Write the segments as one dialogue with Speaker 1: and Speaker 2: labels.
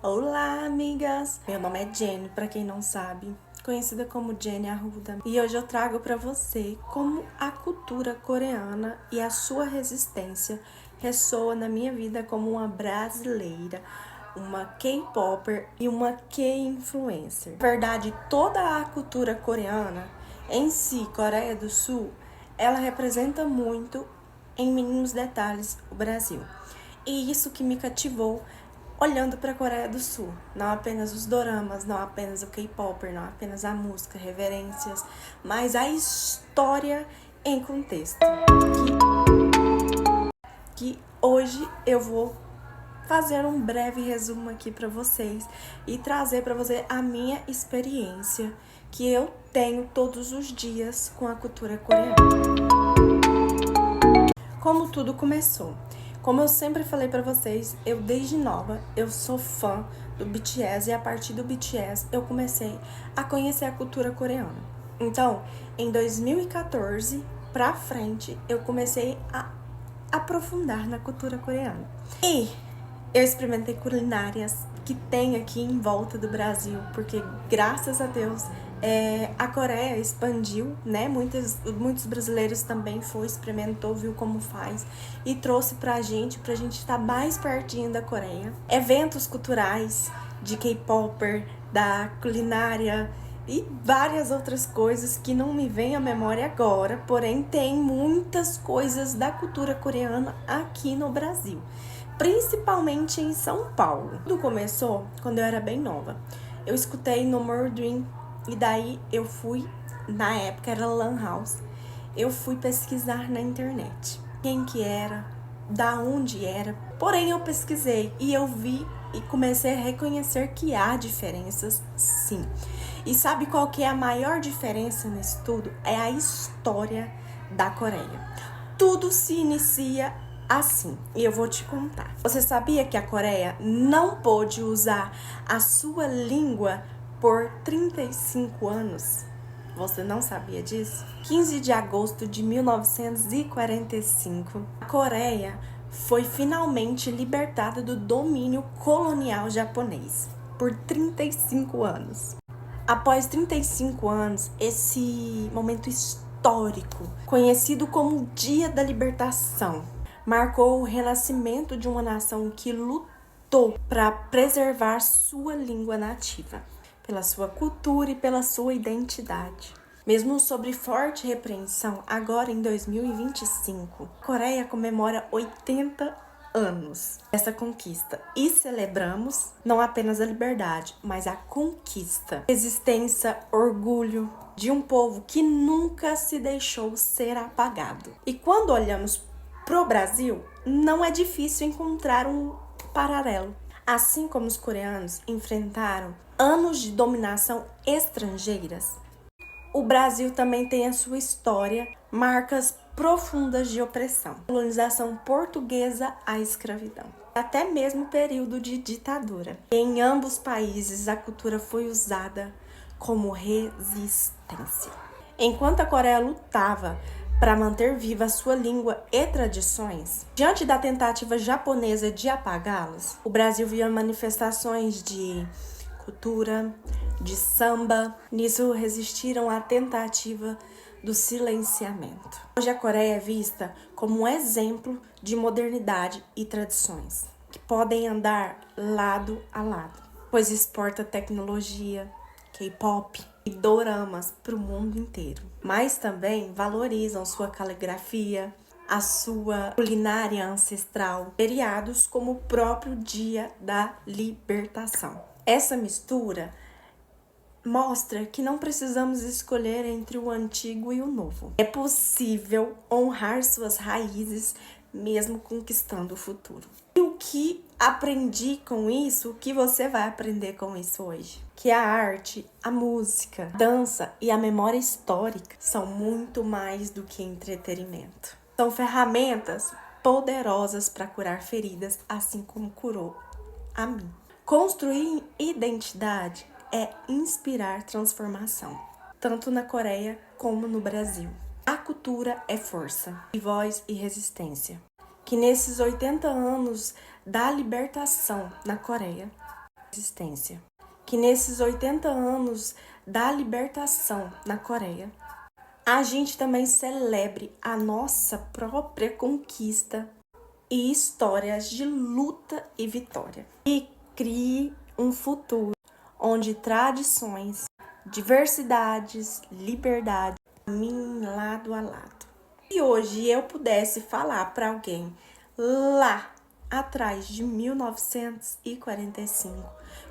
Speaker 1: Olá, amigas! Meu nome é Jenny, pra quem não sabe, conhecida como Jenny Arruda. E hoje eu trago pra você como a cultura coreana e a sua resistência ressoa na minha vida como uma brasileira, uma K-popper e uma K-influencer. Na verdade, toda a cultura coreana em si, Coreia do Sul, ela representa muito, em mínimos detalhes, o Brasil. E isso que me cativou olhando para a Coreia do Sul, não apenas os doramas, não apenas o K-pop, não apenas a música, reverências, mas a história em contexto. Que hoje eu vou fazer um breve resumo aqui para vocês e trazer para você a minha experiência que eu tenho todos os dias com a cultura coreana. Como tudo começou? Como eu sempre falei pra vocês, eu desde nova, eu sou fã do BTS e a partir do BTS eu comecei a conhecer a cultura coreana. Então, em 2014 pra frente, eu comecei a aprofundar na cultura coreana. E eu experimentei culinárias que tem aqui em volta do Brasil, porque graças a Deus a Coreia expandiu, né? Muitos brasileiros também experimentou, viu como faz e trouxe pra gente estar mais pertinho da Coreia. Eventos culturais de K-popper, da culinária e várias outras coisas que não me vêm à memória agora, porém tem muitas coisas da cultura coreana aqui no Brasil, principalmente em São Paulo. Tudo começou quando eu era bem nova. Eu escutei No More Dream e daí eu fui, na época era Lan House, eu fui pesquisar na internet quem que era, da onde era. Porém eu pesquisei e eu vi e comecei a reconhecer que há diferenças, sim. E sabe qual que é a maior diferença nisso tudo? É a história da Coreia. Tudo se inicia assim, e eu vou te contar. Você sabia que a Coreia não pôde usar a sua língua por 35 anos? Você não sabia disso? 15 de agosto de 1945, a Coreia foi finalmente libertada do domínio colonial japonês por 35 anos. Após 35 anos, esse momento histórico, conhecido como Dia da Libertação, marcou o renascimento de uma nação que lutou para preservar sua língua nativa, pela sua cultura e pela sua identidade. Mesmo sob forte repreensão, agora em 2025, a Coreia comemora 80 anos dessa conquista e celebramos não apenas a liberdade, mas a conquista, resistência, orgulho de um povo que nunca se deixou ser apagado. E quando olhamos pro Brasil, não é difícil encontrar um paralelo. Assim como os coreanos enfrentaram anos de dominação estrangeiras, o Brasil também tem a sua história, marcas profundas de opressão, colonização portuguesa à escravidão, até mesmo período de ditadura. Em ambos países, a cultura foi usada como resistência. Enquanto a Coreia lutava para manter viva a sua língua e tradições, diante da tentativa japonesa de apagá-las, o Brasil via manifestações de cultura, de samba. Nisso resistiram à tentativa do silenciamento. Hoje a Coreia é vista como um exemplo de modernidade e tradições que podem andar lado a lado, pois exporta tecnologia, K-pop e doramas para o mundo inteiro. Mas também valorizam sua caligrafia, a sua culinária ancestral, feriados como o próprio Dia da Libertação. Essa mistura mostra que não precisamos escolher entre o antigo e o novo. É possível honrar suas raízes mesmo conquistando o futuro. E o que aprendi com isso, o que você vai aprender com isso hoje? Que a arte, a música, a dança e a memória histórica são muito mais do que entretenimento. São ferramentas poderosas para curar feridas, assim como curou a mim. Construir identidade é inspirar transformação, tanto na Coreia como no Brasil. A cultura é força, e voz e resistência. Que nesses 80 anos da libertação na Coreia, resistência. Que nesses 80 anos da libertação na Coreia, a gente também celebre a nossa própria conquista e histórias de luta e vitória. E crie um futuro onde tradições, diversidades, liberdade caminhem lado a lado. Se hoje eu pudesse falar para alguém lá atrás de 1945,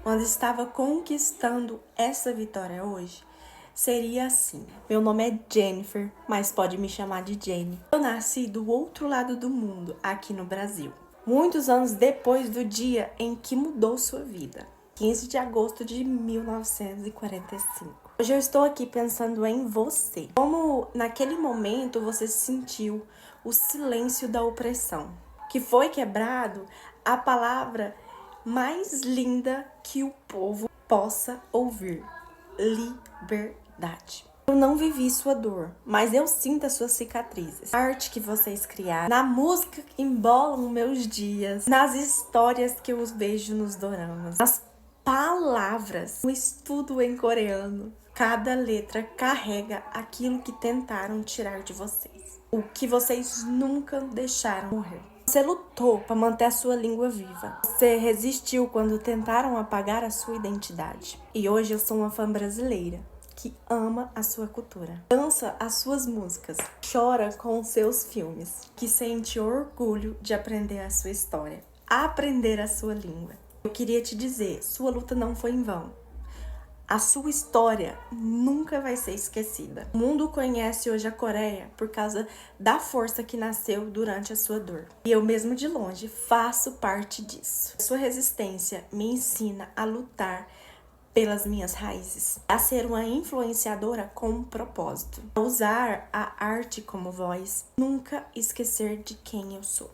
Speaker 1: quando estava conquistando essa vitória hoje, seria assim. Meu nome é Jennifer, mas pode me chamar de Jenny. Eu nasci do outro lado do mundo, aqui no Brasil, muitos anos depois do dia em que mudou sua vida, 15 de agosto de 1945. Hoje eu estou aqui pensando em você. Como naquele momento você sentiu o silêncio da opressão, que foi quebrado a palavra mais linda que o povo possa ouvir: liberdade. Eu não vivi sua dor, mas eu sinto as suas cicatrizes. A arte que vocês criaram, na música que embolam meus dias, nas histórias que eu vejo nos doramas, nas palavras, no estudo em coreano. Cada letra carrega aquilo que tentaram tirar de vocês, o que vocês nunca deixaram morrer. Você lutou para manter a sua língua viva. Você resistiu quando tentaram apagar a sua identidade. E hoje eu sou uma fã brasileira que ama a sua cultura, dança as suas músicas, chora com os seus filmes, que sente orgulho de aprender a sua história, aprender a sua língua. Eu queria te dizer, sua luta não foi em vão. A sua história nunca vai ser esquecida. O mundo conhece hoje a Coreia por causa da força que nasceu durante a sua dor. E eu mesmo de longe faço parte disso. A sua resistência me ensina a lutar pelas minhas raízes, a ser uma influenciadora com um propósito, a usar a arte como voz, nunca esquecer de quem eu sou.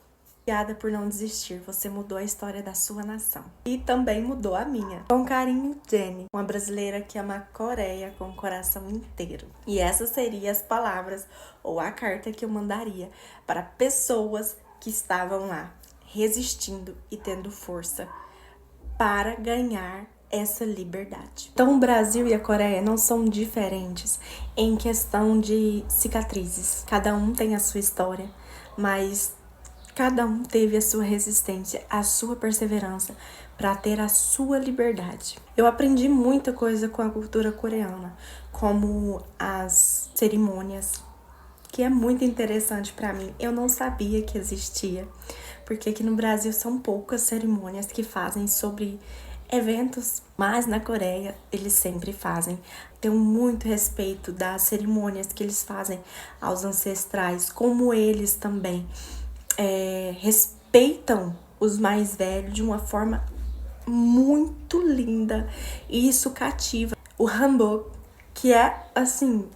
Speaker 1: Obrigada por não desistir, você mudou a história da sua nação. E também mudou a minha. Com carinho, Jenny, uma brasileira que ama a Coreia com o coração inteiro. E essas seriam as palavras ou a carta que eu mandaria para pessoas que estavam lá, resistindo e tendo força para ganhar essa liberdade. Então, o Brasil e a Coreia não são diferentes em questão de cicatrizes. Cada um tem a sua história, mas cada um teve a sua resistência, a sua perseverança para ter a sua liberdade. Eu aprendi muita coisa com a cultura coreana, como as cerimônias, que é muito interessante para mim. Eu não sabia que existia, porque aqui no Brasil são poucas cerimônias que fazem sobre eventos, mas na Coreia eles sempre fazem. Tenho muito respeito das cerimônias que eles fazem aos ancestrais, como eles também respeitam os mais velhos de uma forma muito linda, e isso cativa. O hanbok, que é assim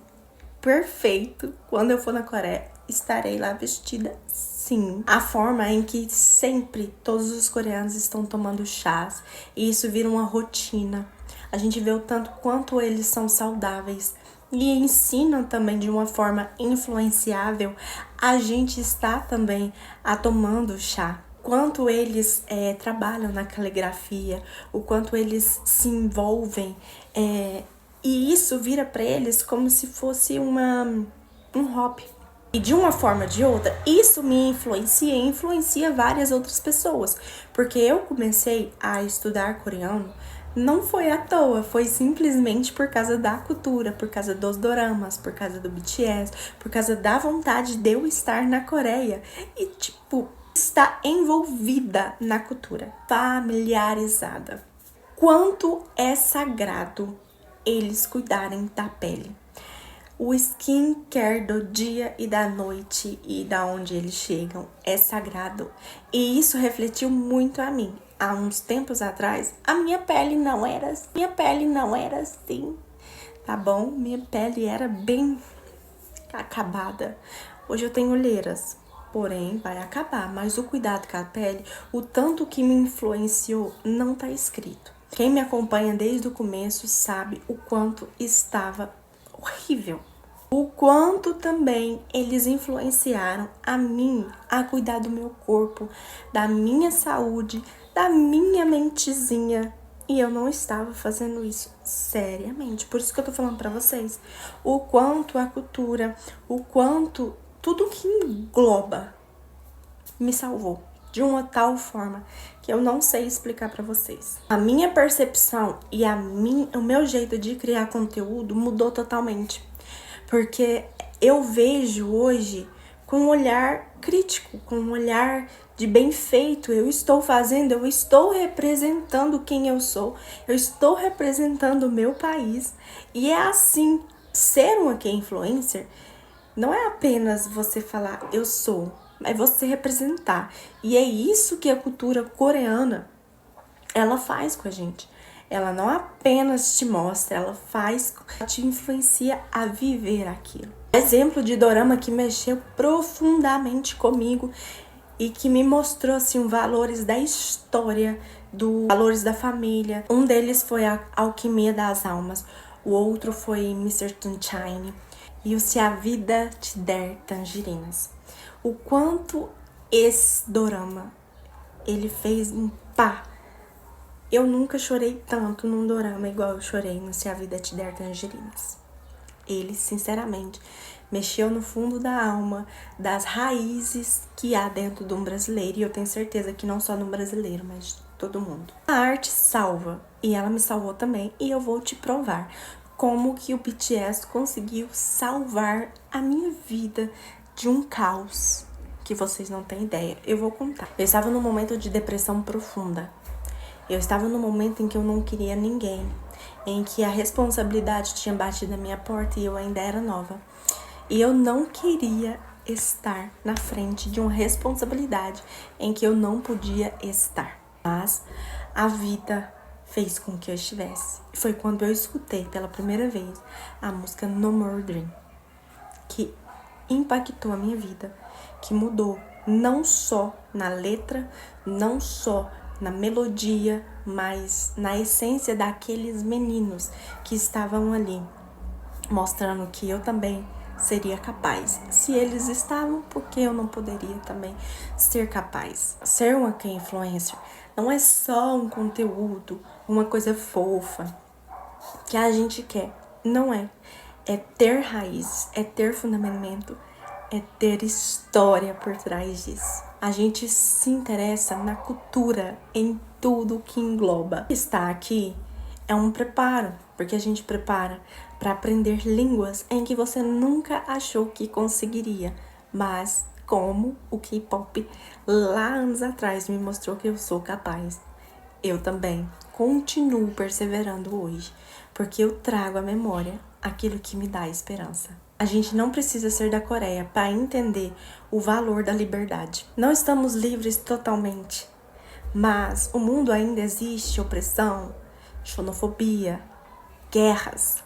Speaker 1: perfeito. Quando eu for na Coreia, estarei lá vestida sim. A forma em que sempre todos os coreanos estão tomando chás, e isso vira uma rotina. A gente vê o tanto quanto eles são saudáveis e ensinam também de uma forma influenciável a gente está também tomando chá. Quanto eles trabalham na caligrafia, o quanto eles se envolvem, e isso vira para eles como se fosse um hobby. E de uma forma ou de outra, isso me influencia e influencia várias outras pessoas. Porque eu comecei a estudar coreano, não foi à toa, foi simplesmente por causa da cultura, por causa dos doramas, por causa do BTS, por causa da vontade de eu estar na Coreia e, estar envolvida na cultura, familiarizada. Quanto é sagrado eles cuidarem da pele. O skincare do dia e da noite e da onde eles chegam é sagrado. E isso refletiu muito a mim. Há uns tempos atrás, a minha pele não era assim, tá bom? Minha pele era bem acabada. Hoje eu tenho olheiras, porém vai acabar. Mas o cuidado com a pele, o tanto que me influenciou, não tá escrito. Quem me acompanha desde o começo sabe o quanto estava horrível. O quanto também eles influenciaram a mim a cuidar do meu corpo, da minha saúde, da minha mentezinha E eu não estava fazendo isso seriamente. Por isso que eu tô falando pra vocês. O quanto a cultura, o quanto tudo que engloba me salvou. De uma tal forma que eu não sei explicar pra vocês. A minha percepção e o meu jeito de criar conteúdo mudou totalmente. Porque eu vejo hoje com um olhar crítico, com um olhar de bem feito. Eu estou fazendo, eu estou representando quem eu sou, eu estou representando o meu país. E é assim, ser uma influencer não é apenas você falar eu sou, é você representar. E é isso que a cultura coreana ela faz com a gente. Ela não apenas te mostra, ela te influencia a viver aquilo. Exemplo de dorama que mexeu profundamente comigo e que me mostrou assim valores da história, valores da família. Um deles foi a Alquimia das Almas, o outro foi Mr. Sunshine e o Se a Vida Te Der Tangerinas. O quanto esse dorama ele fez um pá. Eu nunca chorei tanto num dorama igual eu chorei no Se a Vida Te Der Tangerinas. Ele, sinceramente, mexeu no fundo da alma, das raízes que há dentro de um brasileiro. E eu tenho certeza que não só no brasileiro, mas de todo mundo. A arte salva. E ela me salvou também. E eu vou te provar como que o BTS conseguiu salvar a minha vida de um caos que vocês não têm ideia. Eu vou contar. Eu estava num momento de depressão profunda. Eu estava num momento em que eu não queria ninguém, em que a responsabilidade tinha batido na minha porta e eu ainda era nova. E eu não queria estar na frente de uma responsabilidade em que eu não podia estar. Mas a vida fez com que eu estivesse. Foi quando eu escutei pela primeira vez a música No More Dream, que impactou a minha vida, que mudou não só na letra, não só na melodia, mas na essência daqueles meninos que estavam ali, mostrando que eu também seria capaz. Se eles estavam, por que eu não poderia também ser capaz? Ser uma influencer não é só um conteúdo, uma coisa fofa que a gente quer. Não é. É ter raízes, é ter fundamento, é ter história por trás disso. A gente se interessa na cultura, em tudo que engloba. Estar aqui é um preparo, porque a gente prepara para aprender línguas em que você nunca achou que conseguiria. Mas como o K-pop lá anos atrás me mostrou que eu sou capaz, eu também continuo perseverando hoje, porque eu trago à memória aquilo que me dá esperança. A gente não precisa ser da Coreia para entender o valor da liberdade. Não estamos livres totalmente, mas o mundo ainda existe opressão, xenofobia, guerras.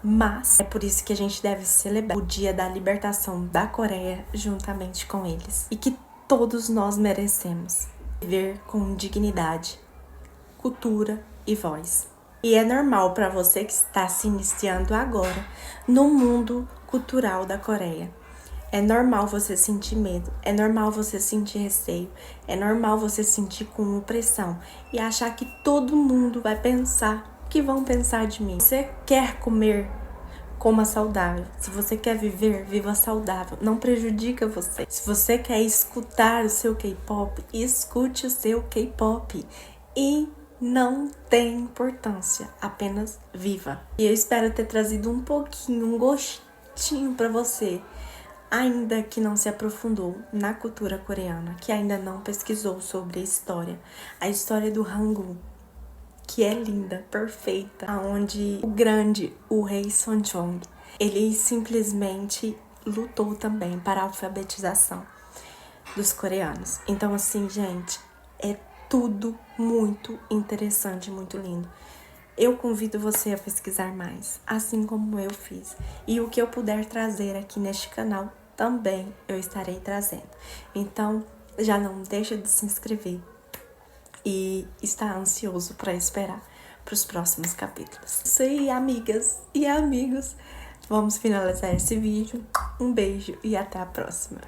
Speaker 1: Mas é por isso que a gente deve celebrar o dia da libertação da Coreia juntamente com eles. E que todos nós merecemos viver com dignidade, cultura e voz. E é normal para você que está se iniciando agora no mundo cultural da Coreia. É normal você sentir medo, é normal você sentir receio, é normal você sentir com opressão e achar que todo mundo vai pensar o que vão pensar de mim. Se você quer comer, coma saudável. Se você quer viver, viva saudável. Não prejudica você. Se você quer escutar o seu K-pop, escute o seu K-pop. E não tem importância, apenas viva. E eu espero ter trazido um pouquinho, um gostinho para você, ainda que não se aprofundou na cultura coreana, que ainda não pesquisou sobre a história do Hangul, que é linda, perfeita, aonde o rei Seonjong, ele simplesmente lutou também para a alfabetização dos coreanos. Então assim, gente, é tudo muito interessante, muito lindo. Eu convido você a pesquisar mais, assim como eu fiz. E o que eu puder trazer aqui neste canal, também eu estarei trazendo. Então, já não deixa de se inscrever e estar ansioso para esperar para os próximos capítulos. Isso aí, amigas e amigos. Vamos finalizar esse vídeo. Um beijo e até a próxima.